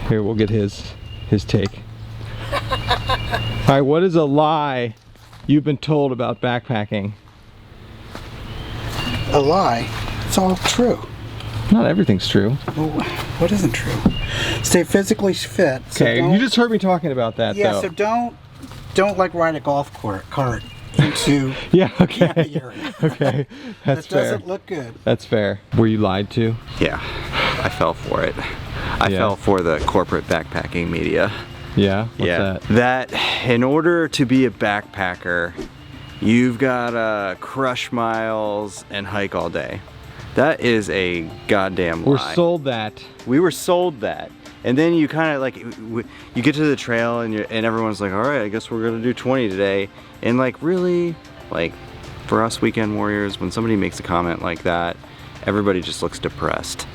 Here, we'll get his take. All right, what is a lie you've been told about backpacking? A lie? It's all true. Not everything's true. Well, what isn't true? Stay physically fit. Okay, So you just heard me talking about that, yeah, though. so don't like ride a golf cart into yeah, okay. camping area. Okay, that's That fair. doesn't look good. That's fair. Were you lied to? Yeah, I fell for it. I fell for the corporate backpacking media. Yeah? What's Yeah, that? that in order to be a backpacker, you've gotta crush miles and hike all day. That is a goddamn lie. We're sold that. We were sold that. And then you kind of like, you get to the trail and everyone's like, all right, I guess we're gonna do 20 today. And like, really, like for us weekend warriors, when somebody makes a comment like that, everybody just looks depressed.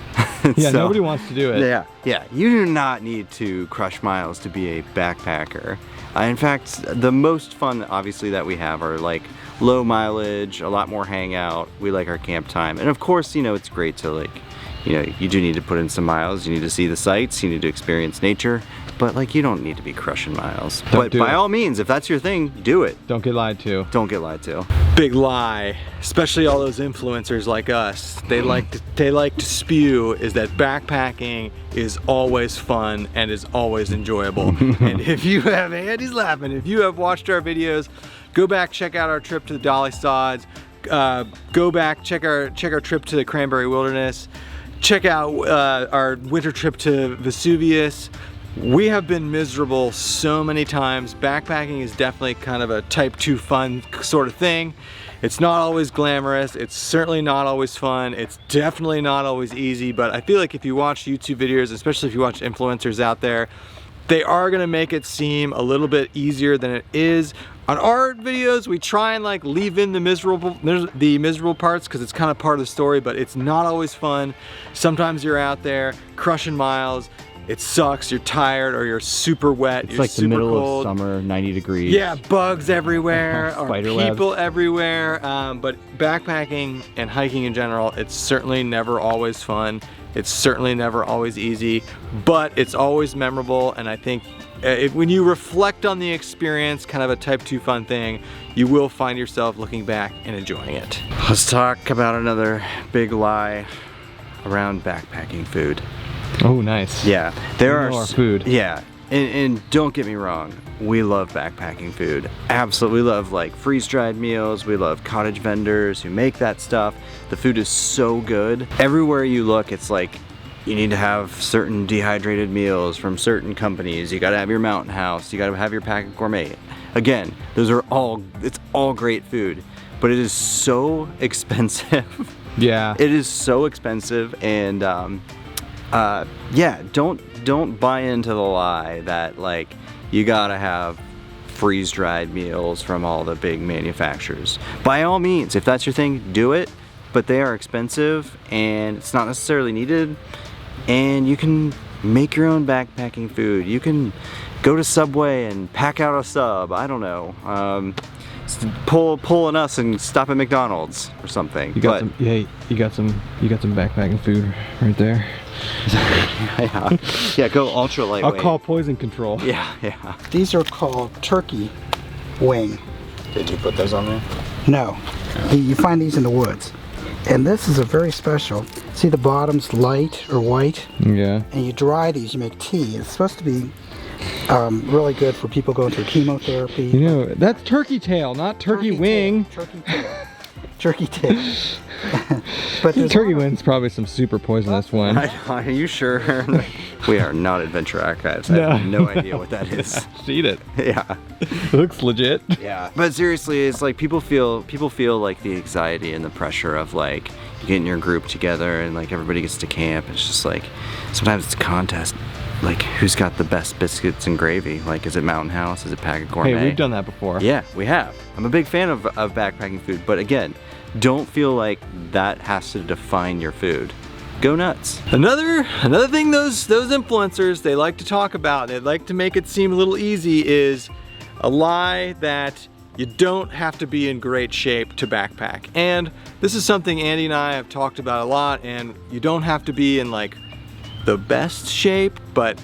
Yeah, So, nobody wants to do it. yeah, you do not need to crush miles to be a backpacker. In fact, the most fun, obviously, that we have are like low mileage, a lot more hangout. We like our camp time. And of course, you know, it's great to like, you know, you do need to put in some miles. You need to see the sights, you need to experience nature, but like you don't need to be crushing miles. But by all means, if that's your thing, do it. Don't get lied to. Don't get lied to. Big lie, especially all those influencers like us. They like to spew is that backpacking is always fun and is always enjoyable. And if you have, Andy's laughing, if you have watched our videos, go back, check out our trip to the Dolly Sods. Go back, check our trip to the Cranberry Wilderness. Check out our winter trip to Vesuvius. We have been miserable so many times. Backpacking is definitely kind of a type 2 fun sort of thing. It's not always glamorous. It's certainly not always fun. It's definitely not always easy, but I feel like if you watch YouTube videos, especially if you watch influencers out there, they are gonna make it seem a little bit easier than it is. On our videos, we try and like leave in the miserable parts because it's kind of part of the story, but it's not always fun. Sometimes you're out there crushing miles, it sucks, you're tired or you're super wet, It's you're like the super middle cold. of summer, 90 degrees. Yeah, bugs everywhere, or Spider people webs. everywhere. But backpacking and hiking in general, it's certainly never always fun. It's certainly never always easy, but it's always memorable. And I think when you reflect on the experience, kind of a type 2 fun thing, you will find yourself looking back and enjoying it. Let's talk about another big lie around backpacking food. Oh, nice. Yeah, there We are know our food. Yeah, and don't get me wrong, we love backpacking food. Absolutely, we love like freeze-dried meals. We love cottage vendors who make that stuff. The food is so good. Everywhere you look, it's like you need to have certain dehydrated meals from certain companies. You gotta have your Mountain House. You gotta have your Packet Gourmet. Again, those are it's all great food, but it is so expensive. Yeah. It is so expensive, and yeah, don't buy into the lie that like you gotta have freeze-dried meals from all the big manufacturers. By all means, if that's your thing, do it, but they are expensive and it's not necessarily needed, and you can make your own backpacking food. You can go to Subway and pack out a sub, I don't know. Pull an us and stop at McDonald's or something. You got some, yeah, you got some backpacking food right there. Yeah, go ultra lightweight. I'll call poison control. Yeah. These are called turkey wing. Did you put those on there? No, you find these in the woods. And this is a very special. See the bottom's light or white? Yeah. And you dry these, you make tea. It's supposed to be really good for people going through chemotherapy. You know, that's turkey tail, not turkey wing. Turkey tail. Turkey tail. But there's Turkey wing's probably some super poisonous one. Are you sure? We are not Adventure Archives. I have no idea what that is. Eat it. Yeah. It looks legit. Yeah. But seriously, it's like people feel like the anxiety and the pressure of like you getting your group together and like everybody gets to camp. It's just like sometimes it's a contest. Like who's got the best biscuits and gravy? Like is it Mountain House? Is it Packet Gourmet? Hey, we've done that before. Yeah, we have. I'm a big fan of backpacking food, but again, don't feel like that has to define your food. Go nuts. Another thing those influencers, they like to talk about, they like to make it seem a little easy, is a lie that you don't have to be in great shape to backpack. And this is something Andy and I have talked about a lot, and you don't have to be in like the best shape, but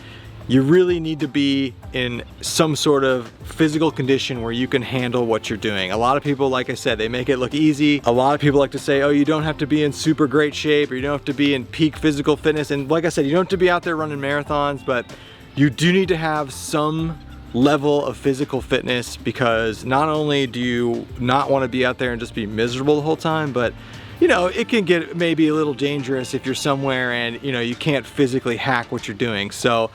you really need to be in some sort of physical condition where you can handle what you're doing. A lot of people, like I said, they make it look easy. A lot of people like to say, oh, you don't have to be in super great shape, or you don't have to be in peak physical fitness. And like I said, you don't have to be out there running marathons, but you do need to have some level of physical fitness, because not only do you not want to be out there and just be miserable the whole time, but you know, it can get maybe a little dangerous if you're somewhere and you know, you can't physically hack what you're doing. So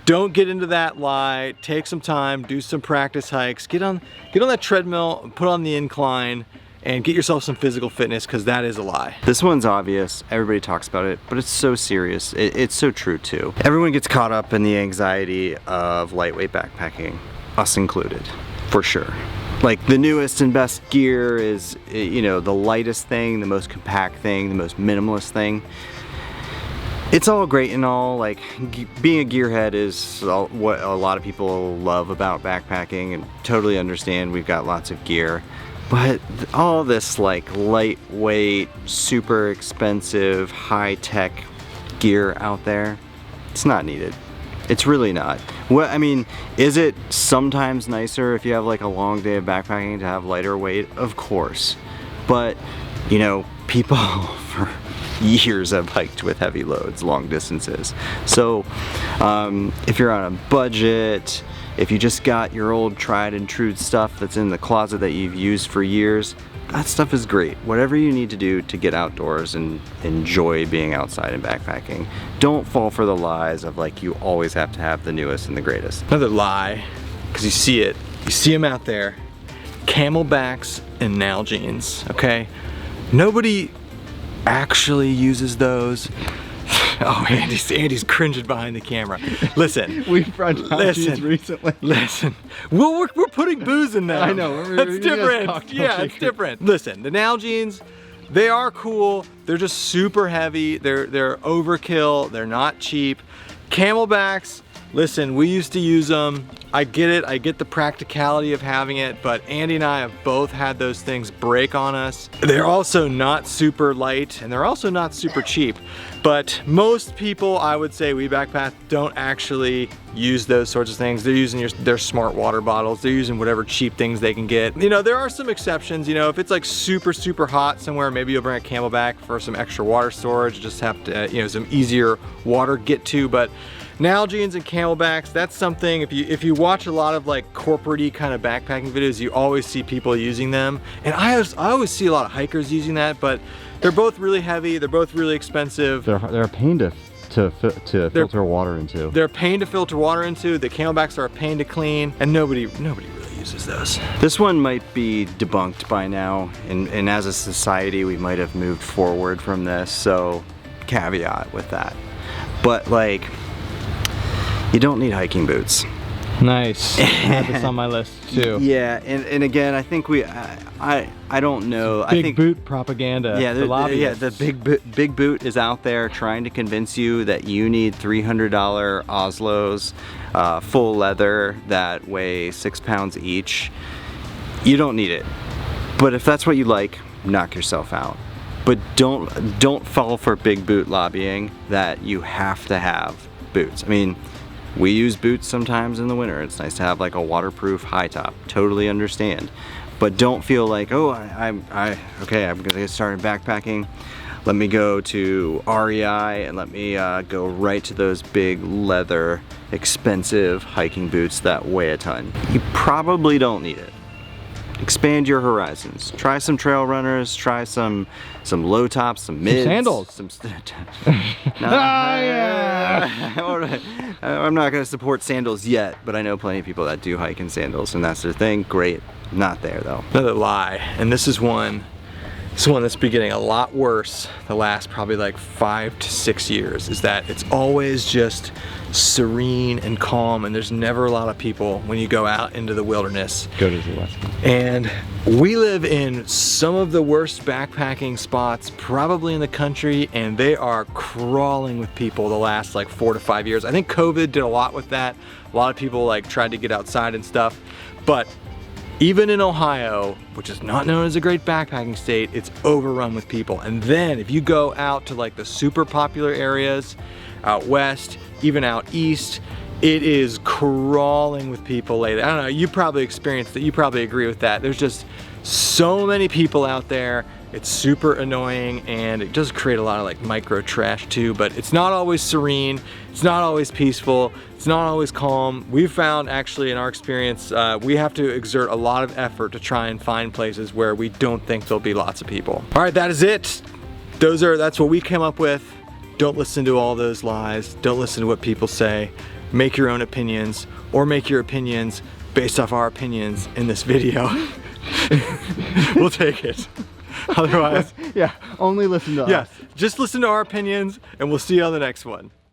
don't get into that lie. Take some time, do some practice hikes, get on that treadmill, put on the incline, and get yourself some physical fitness, because that is a lie. This one's obvious, everybody talks about it, but it's so serious. It's so true too. Everyone gets caught up in the anxiety of lightweight backpacking, us included, for sure. Like the newest and best gear is, you know, the lightest thing, the most compact thing, the most minimalist thing. It's all great and all, like being a gearhead is what a lot of people love about backpacking, and totally understand. We've got lots of gear. But all this like lightweight, super expensive, high-tech gear out there, it's not needed. It's really not. Well, I mean, is it sometimes nicer if you have like a long day of backpacking to have lighter weight? Of course. But, you know, people for years have hiked with heavy loads, long distances. So, if you're on a budget, if you just got your old tried and true stuff that's in the closet that you've used for years, that stuff is great. Whatever you need to do to get outdoors and enjoy being outside and backpacking. Don't fall for the lies of like you always have to have the newest and the greatest. Another lie, because you see them out there, camelbacks and Nalgene's, okay? Nobody actually uses those. Oh, Andy's cringing behind the camera. Listen. We've brought Nalgene's recently. Listen. Well, we're putting booze in them. I know. That's different. Yeah, it's different. Listen, the Nalgene's, they are cool. They're just super heavy. They're overkill. They're not cheap. Camelbacks, listen, we used to use them. I get it. I get the practicality of having it, but Andy and I have both had those things break on us. They're also not super light, and they're also not super cheap. But most people, I would say, we backpack don't actually use those sorts of things. They're using their smart water bottles. They're using whatever cheap things they can get. You know, there are some exceptions. You know, if it's like super, super hot somewhere, maybe you'll bring a camelback for some extra water storage. Just have to, you know, some easier water get to. But Nalgene's and camelbacks, that's something, if you watch a lot of like corporate-y kind of backpacking videos, you always see people using them. And I always see a lot of hikers using that, but they're both really heavy, they're both really expensive. They're a pain to filter water into. They're a pain to filter water into, the camelbacks are a pain to clean, and nobody really uses those. This one might be debunked by now, and as a society we might have moved forward from this, so caveat with that. But like, you don't need hiking boots. Nice. I have this on my list too. Yeah, and again, I think I don't know. Big boot propaganda. Yeah, the big boot is out there trying to convince you that you need $300 Oslos, full leather that weigh 6 pounds each. You don't need it. But if that's what you like, knock yourself out. But don't fall for big boot lobbying that you have to have boots. I mean, we use boots sometimes in the winter. It's nice to have like a waterproof high top. Totally understand. But don't feel like, oh, okay, I'm gonna get started backpacking. Let me go to REI and let me go right to those big leather, expensive hiking boots that weigh a ton. You probably don't need it. Expand your horizons. Try some trail runners, try some low tops, some mids. Sandals. I'm not gonna support sandals yet, but I know plenty of people that do hike in sandals and that's their thing. Great. Not there though. Another lie, and this is one that's been getting a lot worse the last probably like 5 to 6 years, is that it's always just serene and calm, and there's never a lot of people when you go out into the wilderness. Go to the west. And we live in some of the worst backpacking spots probably in the country, and they are crawling with people the last like 4 to 5 years. I think COVID did a lot with that. A lot of people like tried to get outside and stuff, but even in Ohio, which is not known as a great backpacking state, it's overrun with people. And then if you go out to like the super popular areas out west, even out east, it is crawling with people lately. I don't know, you probably experienced it, you probably agree with that. There's just so many people out there. It's super annoying, and it does create a lot of like micro trash too, but it's not always serene, it's not always peaceful, it's not always calm. We've found actually in our experience, we have to exert a lot of effort to try and find places where we don't think there'll be lots of people. All right, that is it. That's what we came up with. Don't listen to all those lies. Don't listen to what people say. Make your own opinions, or make your opinions based off our opinions in this video. We'll take it. Otherwise, yeah, only listen to us. Yeah, just listen to our opinions, and we'll see you on the next one.